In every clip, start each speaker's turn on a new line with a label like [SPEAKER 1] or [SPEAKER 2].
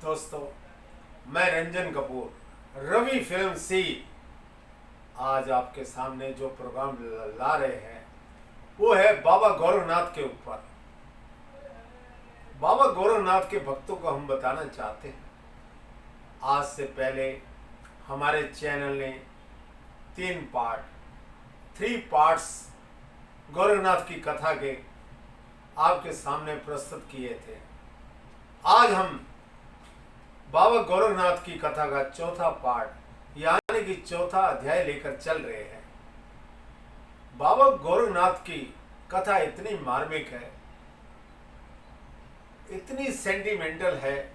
[SPEAKER 1] दोस्तों, मैं रंजन कपूर रवि फिल्म सी आज आपके सामने जो प्रोग्राम ला रहे हैं वो है बाबा गौरवनाथ के ऊपर। बाबा गौरवनाथ के भक्तों को हम बताना चाहते हैं, आज से पहले हमारे चैनल ने 3 पार्ट्स गौरवनाथ की कथा के आपके सामने प्रस्तुत किए थे। आज हम बाबा गौरवनाथ की कथा का चौथा पार्ट यानी कि चौथा अध्याय लेकर चल रहे हैं। बाबा गौरवनाथ की कथा इतनी मार्मिक है, इतनी सेंटिमेंटल है,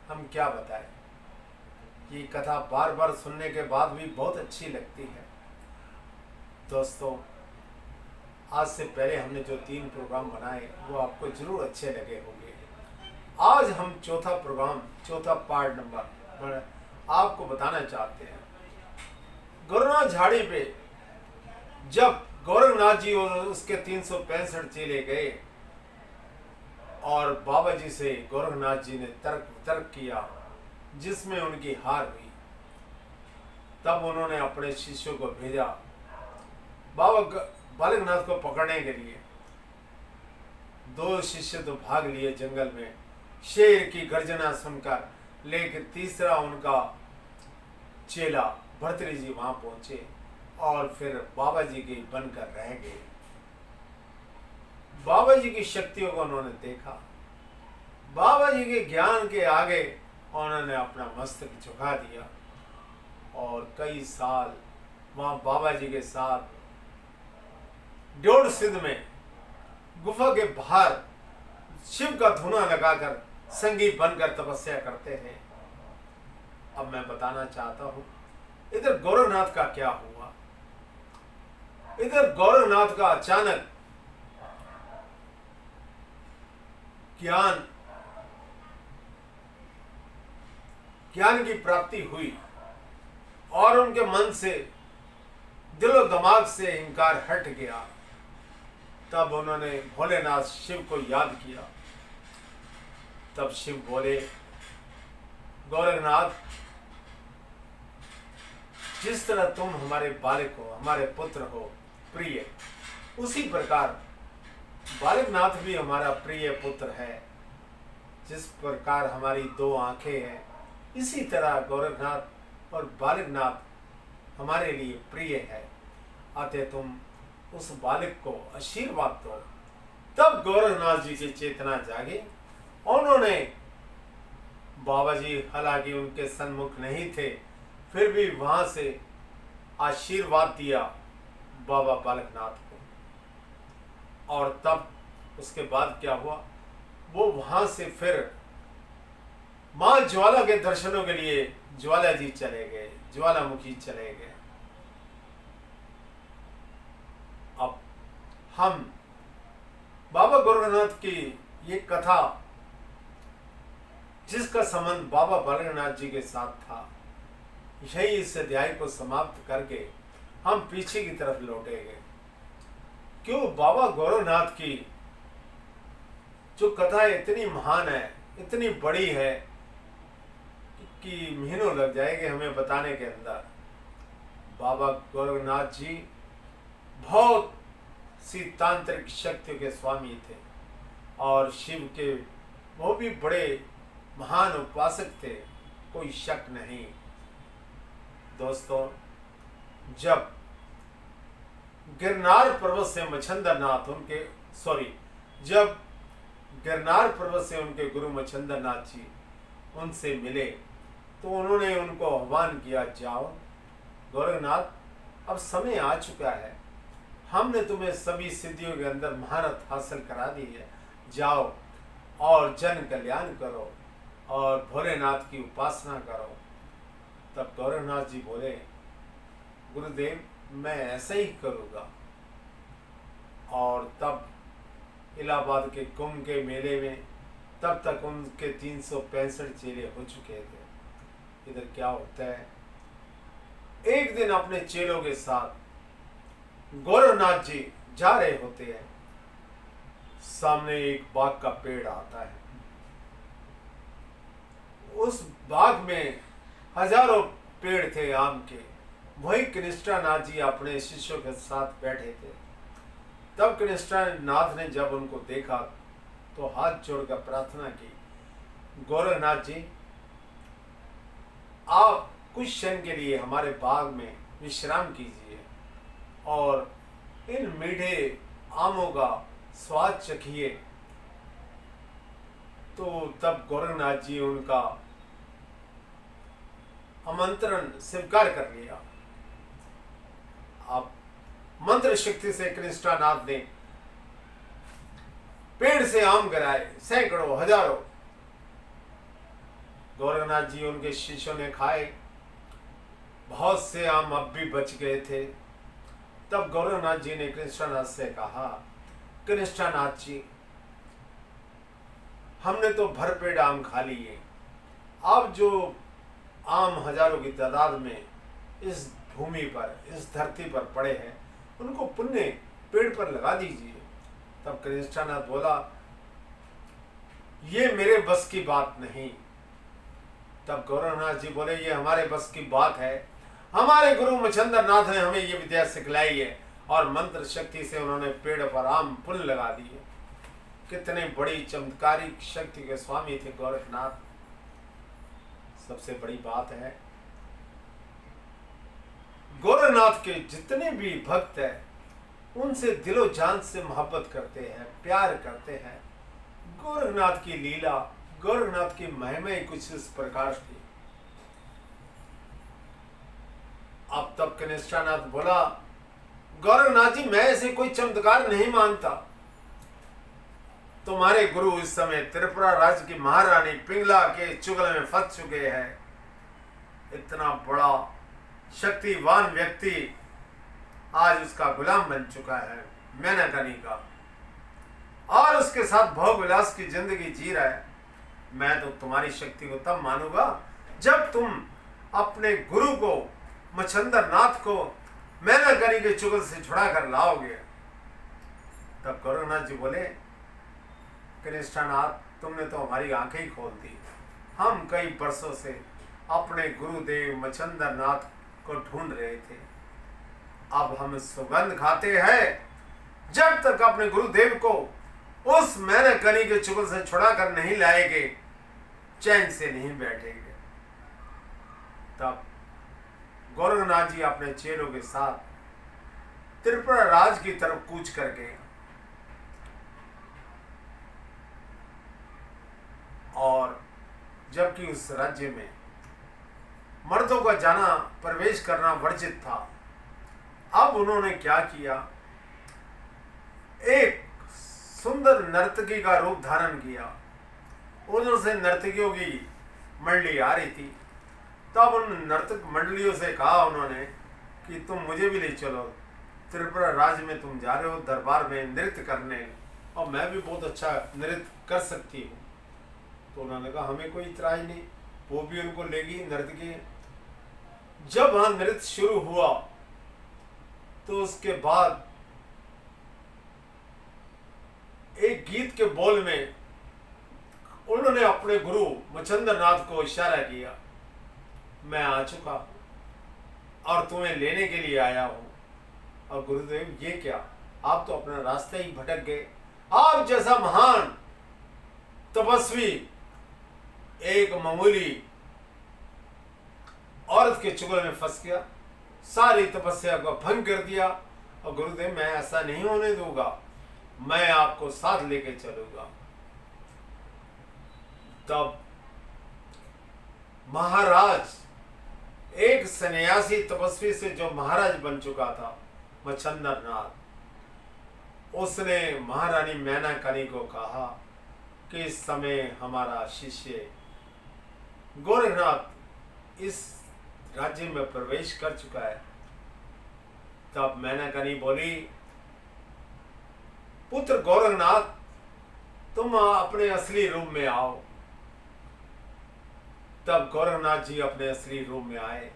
[SPEAKER 1] हम क्या बताएं। ये कथा बार बार सुनने के बाद भी बहुत अच्छी लगती है। दोस्तों, आज से पहले हमने जो 3 प्रोग्राम बनाए वो आपको जरूर अच्छे लगे होंगे। आज हम चौथा पार्ट नंबर आपको बताना चाहते हैं। गौरवनाथ झाड़ी पे जब गौरवनाथ जी और उसके 365 चेले गए और बाबा जी से गौरवनाथ जी ने तर्क किया जिसमें उनकी हार हुई, तब उन्होंने अपने शिष्यों को भेजा बाबा बालकनाथ को पकड़ने के लिए। 2 शिष्य तो भाग लिए जंगल में शेर की गर्जना सुनकर, लेकिन तीसरा उनका चेला भर्तृहरि जी वहां पहुंचे और फिर बाबा जी के बनकर रह गए। बाबा जी की शक्तियों को उन्होंने देखा, बाबा जी के ज्ञान के आगे उन्होंने अपना मस्तक झुका दिया और कई साल वहां बाबा जी के साथ ड्योढ़ सिद्ध में गुफा के बाहर शिव का धुना लगाकर संगीत बनकर तपस्या करते हैं। अब मैं बताना चाहता हूं इधर गौरवनाथ का क्या हुआ। इधर गौरवनाथ का अचानक ज्ञान की प्राप्ति हुई और उनके मन से दिलो दिमाग से इनकार हट गया। तब उन्होंने भोलेनाथ शिव को याद किया। तब शिव बोले, गौरवनाथ, जिस तरह तुम हमारे बालक हो, हमारे पुत्र हो प्रिय, उसी प्रकार बालकनाथ भी हमारा प्रिय पुत्र है। जिस प्रकार हमारी 2 आंखें हैं, इसी तरह गौरवनाथ और बालकनाथ हमारे लिए प्रिय है। अतः तुम उस बालक को आशीर्वाद दो। तब गौरवनाथ जी की चेतना जागी। उन्होंने बाबा जी हालांकि उनके सन्मुख नहीं थे, फिर भी वहां से आशीर्वाद दिया बाबा बालकनाथ को। और तब उसके बाद क्या हुआ, वो वहां से फिर मां ज्वाला के दर्शनों के लिए ज्वाला जी चले गए, ज्वालामुखी चले गए। अब हम बाबा गौरवनाथ की ये कथा जिसका संबंध बाबा बालकनाथ जी के साथ था, यही इस अध्याय को समाप्त करके हम पीछे की तरफ लौटेंगे। क्यों बाबा गौरवनाथ की जो कथा इतनी महान है, इतनी बड़ी है कि महीनों लग जाएंगे हमें बताने के अंदर। बाबा गौरवनाथ जी बहुत सी तांत्रिक शक्तियों के स्वामी थे और शिव के वो भी बड़े महान उपासक थे, कोई शक नहीं। दोस्तों, जब गिरनार पर्वत से जब गिरनार पर्वत से उनके गुरु मच्छंदरनाथ जी उनसे मिले तो उन्होंने उनको आह्वान किया, जाओ गौरवनाथ, अब समय आ चुका है, हमने तुम्हें सभी सिद्धियों के अंदर महारत हासिल करा दी है, जाओ और जन कल्याण करो और भोलेनाथ की उपासना करो। तब गौरवनाथ जी बोले, गुरुदेव, मैं ऐसा ही करूँगा। और तब इलाहाबाद के कुंभ के मेले में तब तक उनके 365 चेले हो चुके थे। इधर क्या होता है, एक दिन अपने चेलों के साथ गौरवनाथ जी जा रहे होते हैं, सामने एक बाग का पेड़ आता है। बाग में हजारों पेड़ थे आम के, वही कनिष्ठानाथ जी अपने शिष्यों के साथ बैठे थे। तब कनिष्ठानाथ ने जब उनको देखा तो हाथ जोड़कर प्रार्थना की, गोरखनाथ जी, आप कुछ क्षण के लिए हमारे बाग में विश्राम कीजिए और इन मीठे आमों का स्वाद चखिए। तो तब गोरखनाथ जी उनका आमंत्रण स्वीकार कर लिया। अब मंत्र शक्ति से कनिष्ठानाथ ने पेड़ से आम गिराए, सैकड़ों हजारों। गोरखनाथ जी उनके शिष्यों ने खाए, बहुत से आम अब भी बच गए थे। तब गोरखनाथ जी ने कनिष्ठानाथ से कहा, कनिष्ठानाथ जी, हमने तो भरपेट आम खा लिए, अब जो आम हजारों की तादाद में इस भूमि पर, इस धरती पर पड़े हैं, उनको पुण्य पेड़ पर लगा दीजिए। तब कनिष्ठानाथ बोला, ये मेरे बस की बात नहीं। तब गोरखनाथ जी बोले, ये हमारे बस की बात है। हमारे गुरु मच्छंदर नाथ ने हमें ये विद्या सिखलाई है, और मंत्र शक्ति से उन्होंने पेड़ पर आम पुण्य लगा दिए। कितने बड़ी चमत्कारिक शक्ति के स्वामी थे गोरखनाथ। सबसे बड़ी बात है, गोरखनाथ के जितने भी भक्त हैं उनसे दिलो जान से मोहब्बत करते हैं, प्यार करते हैं। गोरखनाथ की लीला, गोरखनाथ की महिमा कुछ इस प्रकार थी। अब तब कनिष्ठानाथ बोला, गोरखनाथ जी, मैं ऐसे कोई चमत्कार नहीं मानता। तुम्हारे गुरु इस समय त्रिपुरा राज्य की महारानी पिंगला के चुगल में फंस चुके हैं। इतना बड़ा शक्तिवान व्यक्ति आज उसका गुलाम बन चुका है, मैनाकानी का, और उसके साथ भोग विलास की जिंदगी जी रहा है। मैं तो तुम्हारी शक्ति को तब मानूंगा जब तुम अपने गुरु को, मच्छंदर नाथ को, मैनाकानी के चुगल से छुड़ा कर लाओगे। तब गोरखनाथ जी बोले, कनिष्ठानाथ, तुमने तो हमारी आंखें ही खोल दी। हम कई वर्षों से अपने गुरुदेव मच्छंदर नाथ को ढूंढ रहे थे। अब हम सुगंध खाते हैं, जब तक अपने गुरुदेव को उस मैनाकानी के चुगल से छुड़ा कर नहीं लाएंगे, चैन से नहीं बैठेंगे। तब गोरखनाथ जी अपने चेलों के साथ त्रिपुरा राज की तरफ कूच कर गए, और जबकि उस राज्य में मर्दों का जाना, प्रवेश करना वर्जित था, अब उन्होंने क्या किया, एक सुंदर नर्तकी का रूप धारण किया। उधर से नर्तकियों की मंडली आ रही थी। तब उन नर्तक मंडलियों से कहा उन्होंने कि तुम मुझे भी ले चलो, त्रिपुरा राज्य में तुम जा रहे हो दरबार में नृत्य करने, और मैं भी बहुत अच्छा नृत्य कर सकती हूँ। तो उन्होंने कहा, हमें कोई इतराज नहीं। वो भी उनको लेगी नर्तकी। जब वहां नृत्य शुरू हुआ तो उसके बाद एक गीत के बोल में उन्होंने अपने गुरु मच्छंदर नाथ को इशारा किया, मैं आ चुका और तुम्हें लेने के लिए आया हूं। और गुरुदेव, ये क्या, आप तो अपना रास्ता ही भटक गए। आप जैसा महान तपस्वी एक मामूली औरत के चुगल में फंस गया, सारी तपस्या को भंग कर दिया। और गुरुदेव, मैं ऐसा नहीं होने दूंगा, मैं आपको साथ लेके चलूंगा। तब महाराज, एक सन्यासी तपस्वी से जो महाराज बन चुका था मच्छंदर नाथ, उसने महारानी मैनाकानी को कहा कि इस समय हमारा शिष्य गोरखनाथ इस राज्य में प्रवेश कर चुका है। तब मैनाकानी बोली, पुत्र गोरखनाथ, तुम अपने असली रूप में आओ। तब गोरखनाथ जी अपने असली रूप में आए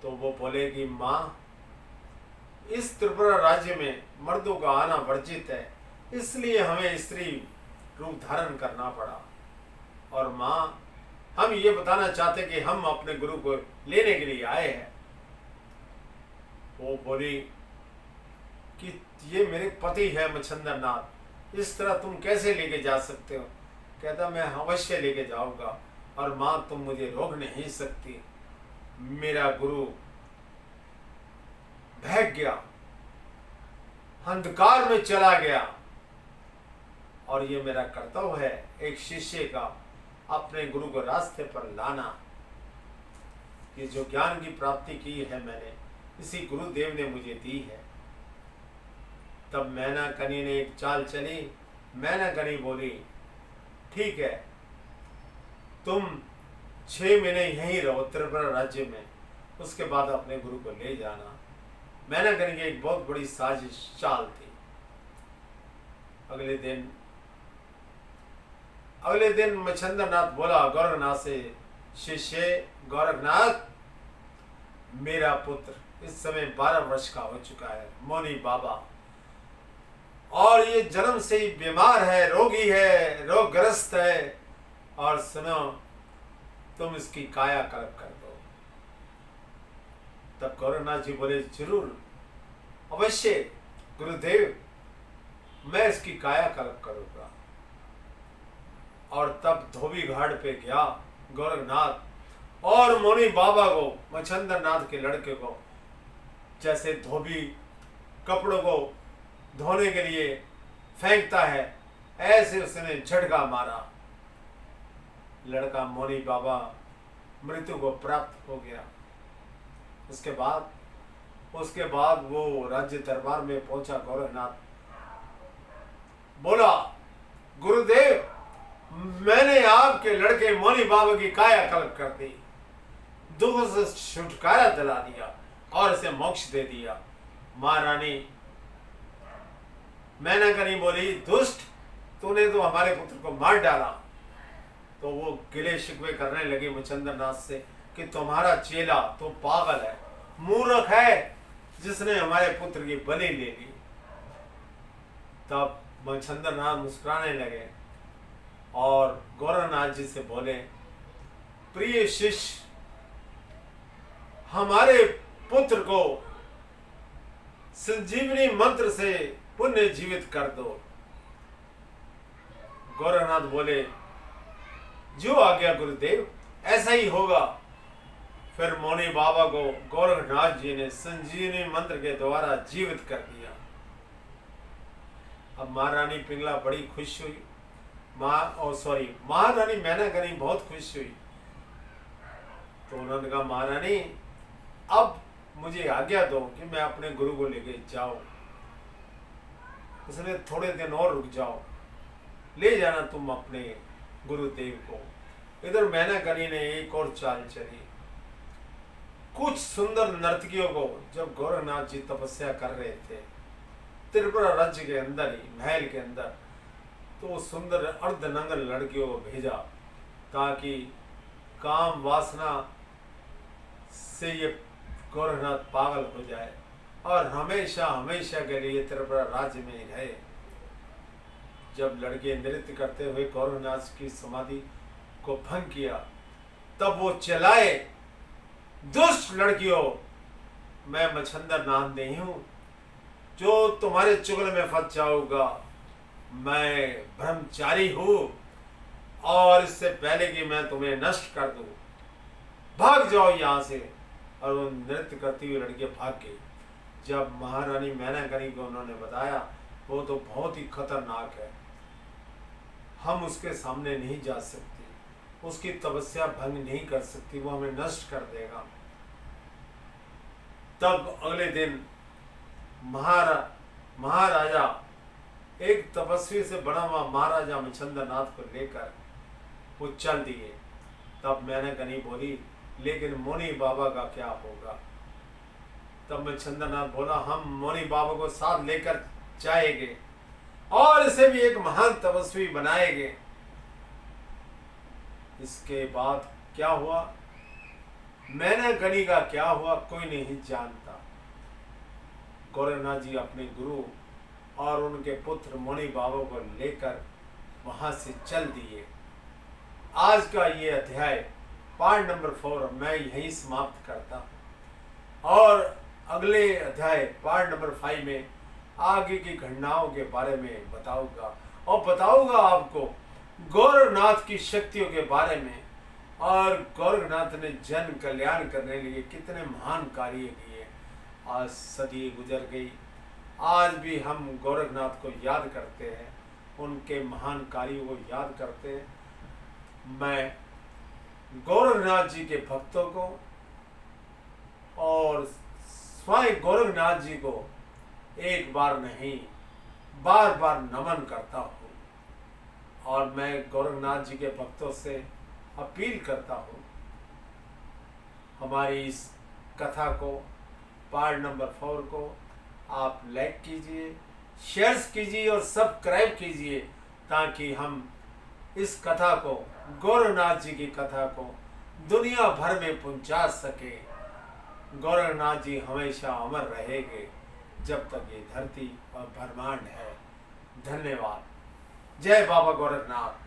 [SPEAKER 1] तो वो बोले कि माँ, इस त्रिपुरा राज्य में मर्दों का आना वर्जित है, इसलिए हमें स्त्री रूप धारण करना पड़ा। और माँ, हम ये बताना चाहते कि हम अपने गुरु को लेने के लिए आए हैं। वो बोली कि ये मेरे पति है मच्छंदर नाथ, इस तरह तुम कैसे लेके जा सकते हो? कहता मैं अवश्य लेके जाऊंगा, और माँ तुम मुझे रोक नहीं सकती। मेरा गुरु भाग गया, अंधकार में चला गया, और ये मेरा कर्तव्य है एक शिष्य का अपने गुरु को रास्ते पर लाना। ये जो ज्ञान की प्राप्ति की है मैंने, इसी गुरुदेव ने मुझे दी है। तब मैना कनी ने एक चाल चली। मैना कनी बोली ठीक है, तुम 6 महीने यहीं रहो त्रिपुरा राज्य में, उसके बाद अपने गुरु को ले जाना। मैना कनी की एक बहुत बड़ी साजिश चाल थी। अगले दिन मच्छंदर नाथ बोला गोरखनाथ से, शिष्य गोरखनाथ, मेरा पुत्र इस समय 12 वर्ष का हो चुका है, मौनी बाबा, और ये जन्म से ही बीमार है, रोगी है, रोगग्रस्त है, और सुनो तुम इसकी काया कल्प कर दो। तब गोरखनाथ जी बोले जरूर, अवश्य गुरुदेव, मैं इसकी काया कल्प करूंगा। और तब धोबी घाट पे गया गोरखनाथ, और मौनी बाबा को, मच्छंदर नाथ के लड़के को, जैसे धोबी कपड़ों को धोने के लिए फेंकता है, ऐसे उसने झटका मारा। लड़का मौनी बाबा मृत्यु को प्राप्त हो गया। उसके बाद वो राज्य दरबार में पहुंचा। गोरखनाथ बोला गुरुदेव, मैंने आपके लड़के मौनी बाबा की काया कल्प कर दी, दुख से छुटकारा दिला दिया और इसे मोक्ष दे दिया। महारानी मैना कनी बोली दुष्ट, तूने तो हमारे पुत्र को मार डाला। तो वो गिले शिकवे करने लगे मच्छंदर नाथ से कि तुम्हारा चेला तो पागल है, मूर्ख है, जिसने हमारे पुत्र की बलि ले ली। तब मच्छंदर नाथ मुस्कुराने लगे और गोरखनाथ जी से बोले, प्रिय शिष्य, हमारे पुत्र को संजीवनी मंत्र से पुण्य जीवित कर दो। गोरखनाथ बोले जो आज्ञा गुरुदेव, ऐसा ही होगा। फिर मौनी बाबा को गोरखनाथ जी ने संजीवनी मंत्र के द्वारा जीवित कर दिया। अब महारानी पिंगला बड़ी खुश हुई, महारानी मैना कनी बहुत खुश हुई। तो उन्होंने कहा महारानी, अब मुझे आज्ञा दो कि मैं अपने गुरु को लेके जाऊं। उसने थोड़े दिन और रुक जाओ, ले जाना तुम अपने गुरुदेव को। इधर मैना कनी ने एक और चाल चली। कुछ सुंदर नर्तकियों को जब गोरखनाथ जी तपस्या कर रहे थे त्रिपुरा राज्य के अंदर ही, महल के अंदर, तो सुंदर अर्धनंगन लड़कियों को भेजा ताकि काम वासना से ये गोरखनाथ पागल हो जाए और हमेशा हमेशा के लिए त्रिपुरा राज्य में ही रहे। जब लड़के नृत्य करते हुए गोरखनाथ की समाधि को भंग किया, तब वो चलाए, दुष्ट लड़कियों, मैं मच्छंदर नाथ नहीं हूं जो तुम्हारे चुगल में फंस जाऊंगा। मैं ब्रह्मचारी हूं, और इससे पहले कि मैं तुम्हें नष्ट कर दूं, भाग जाओ यहां से। और वो नृत्य करती हुई लड़की भाग गई। जब महारानी मैना कनी को उन्होंने बताया, वो तो बहुत ही खतरनाक है, हम उसके सामने नहीं जा सकते, उसकी तपस्या भंग नहीं कर सकती, वो हमें नष्ट कर देगा। तब अगले दिन महाराजा एक तपस्वी से बना हुआ महाराजा मच्छंदर नाथ को लेकर वो चल दिए। तब मैंने कनी बोली, लेकिन मौनी बाबा का क्या होगा? तब मच्छंदर नाथ बोला, हम मौनी बाबा को साथ लेकर जाएंगे और इसे भी एक महान तपस्वी बनाएंगे। इसके बाद क्या हुआ, मैंने गणी का क्या हुआ, कोई नहीं जानता। गोरखनाथ जी अपने गुरु और उनके पुत्र मौनी बाबा को लेकर वहां से चल दिए। आज का ये अध्याय पार्ट नंबर 4 मैं यहीं समाप्त करता हूँ और अगले अध्याय पार्ट नंबर 5 में आगे की घटनाओं के बारे में बताऊंगा और बताऊंगा आपको गोरखनाथ की शक्तियों के बारे में और गोरखनाथ ने जन कल्याण करने के लिए कितने महान कार्य किए। आज सदी गुजर गई, आज भी हम गोरखनाथ को याद करते हैं, उनके महान कार्यों को याद करते हैं। मैं गोरखनाथ जी के भक्तों को और स्वयं गोरखनाथ जी को एक बार नहीं बार बार नमन करता हूँ और मैं गोरखनाथ जी के भक्तों से अपील करता हूँ, हमारी इस कथा को पार्ट नंबर 4 को आप लाइक कीजिए, शेयर कीजिए और सब्सक्राइब कीजिए ताकि हम इस कथा को, गोरखनाथ जी की कथा को दुनिया भर में पहुंचा सके। गोरखनाथ जी हमेशा अमर रहेंगे जब तक ये धरती और ब्रह्मांड है। धन्यवाद। जय बाबा गोरखनाथ।